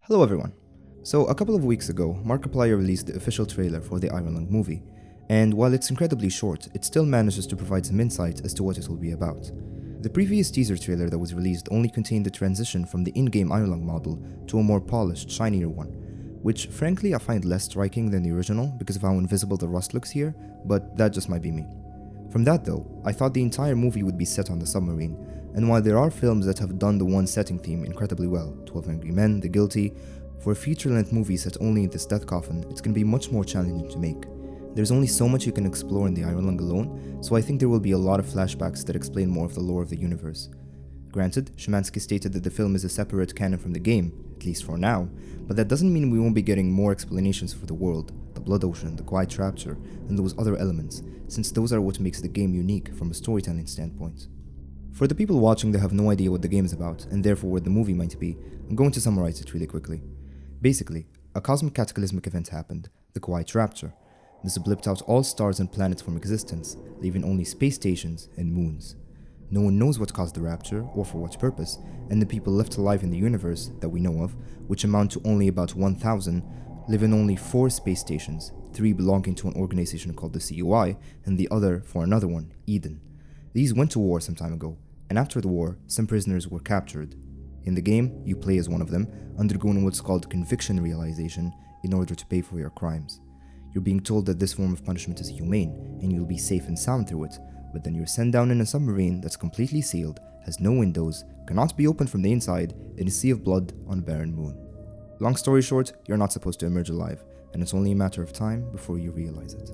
Hello everyone. So a couple of weeks ago, Markiplier released the official trailer for the Ironlung movie, and while it's incredibly short, it still manages to provide some insight as to what it will be about. The previous teaser trailer that was released only contained the transition from the in-game Ironlung model to a more polished, shinier one, which frankly I find less striking than the original because of how invisible the rust looks here, but that just might be me. From that though, I thought the entire movie would be set on the submarine, and while there are films that have done the one setting theme incredibly well, 12 Angry Men, The Guilty, for a feature-length movie set only in this death coffin, it's going to be much more challenging to make. There's only so much you can explore in the Ironlung alone, so I think there will be a lot of flashbacks that explain more of the lore of the universe. Granted, Szymanski stated that the film is a separate canon from the game, at least for now, but that doesn't mean we won't be getting more explanations for the world, the Blood Ocean, the Quiet Rapture, and those other elements, since those are what makes the game unique from a storytelling standpoint. For the people watching that have no idea what the game is about, and therefore what the movie might be, I'm going to summarize it really quickly. Basically, a cosmic cataclysmic event happened, the Quiet Rapture. This blipped out all stars and planets from existence, leaving only space stations and moons. No one knows what caused the rapture, or for what purpose, and the people left alive in the universe, that we know of, which amount to only about 1,000, live in only 4 space stations, 3 belonging to an organization called the CUI, and the other for another one, Eden. These went to war some time ago, and after the war, some prisoners were captured. In the game, you play as one of them, undergoing what's called conviction realization in order to pay for your crimes. You're being told that this form of punishment is humane, and you'll be safe and sound through it, but then you're sent down in a submarine that's completely sealed, has no windows, cannot be opened from the inside, in a sea of blood on a barren moon. Long story short, you're not supposed to emerge alive, and it's only a matter of time before you realize it.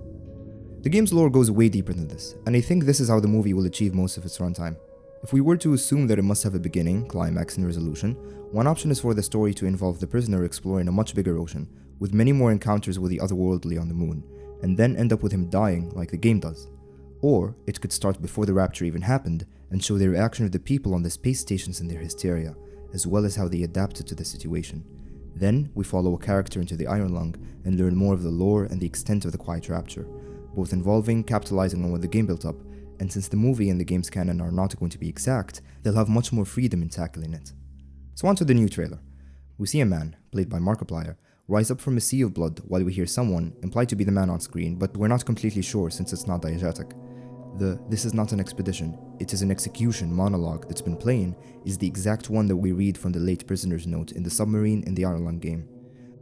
The game's lore goes way deeper than this, and I think this is how the movie will achieve most of its runtime. If we were to assume that it must have a beginning, climax, and resolution, one option is for the story to involve the prisoner exploring a much bigger ocean, with many more encounters with the otherworldly on the moon, and then end up with him dying like the game does. Or it could start before the rapture even happened, and show the reaction of the people on the space stations and their hysteria, as well as how they adapted to the situation. Then we follow a character into the Ironlung and learn more of the lore and the extent of the Quiet Rapture, both involving capitalizing on what the game built up, and since the movie and the game's canon are not going to be exact, they'll have much more freedom in tackling it. So on to the new trailer. We see a man, played by Markiplier, rise up from a sea of blood while we hear someone, implied to be the man on screen, but we're not completely sure since it's not diegetic. The "this is not an expedition, it is an execution" monologue that's been playing is the exact one that we read from the late prisoner's note in the submarine in the Ironlung game.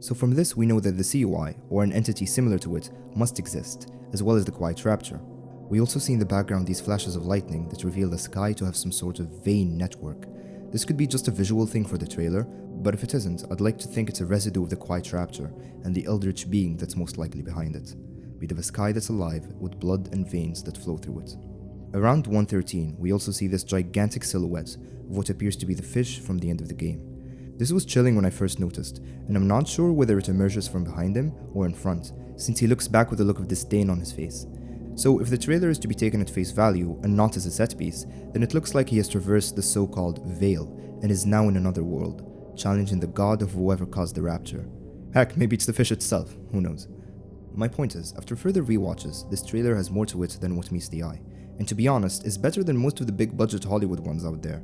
So from this we know that the CUI, or an entity similar to it, must exist, as well as the Quiet Rapture. We also see in the background these flashes of lightning that reveal the sky to have some sort of vein network. This could be just a visual thing for the trailer, but if it isn't, I'd like to think it's a residue of the Quiet Rapture and the eldritch being that's most likely behind it. Made of a sky that's alive, with blood and veins that flow through it. Around 1:13, we also see this gigantic silhouette of what appears to be the fish from the end of the game. This was chilling when I first noticed, and I'm not sure whether it emerges from behind him or in front, since he looks back with a look of disdain on his face. So if the trailer is to be taken at face value and not as a set piece, then it looks like he has traversed the so-called veil and is now in another world, challenging the god of whoever caused the rapture. Heck, maybe it's the fish itself, who knows. My point is, after further rewatches, this trailer has more to it than what meets the eye, and to be honest, is better than most of the big budget Hollywood ones out there,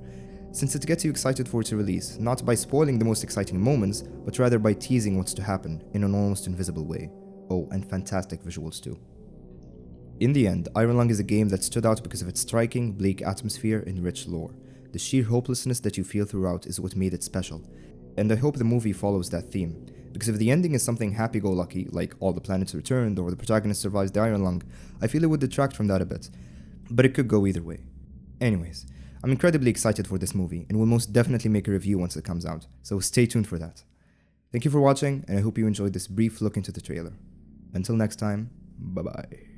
since it gets you excited for its release, not by spoiling the most exciting moments, but rather by teasing what's to happen in an almost invisible way. Oh, and fantastic visuals too. In the end, Ironlung is a game that stood out because of its striking, bleak atmosphere and rich lore. The sheer hopelessness that you feel throughout is what made it special, and I hope the movie follows that theme, because if the ending is something happy-go-lucky, like all the planets returned or the protagonist survives the Ironlung, I feel it would detract from that a bit, but it could go either way. Anyways, I'm incredibly excited for this movie, and will most definitely make a review once it comes out, so stay tuned for that. Thank you for watching, and I hope you enjoyed this brief look into the trailer. Until next time, bye bye.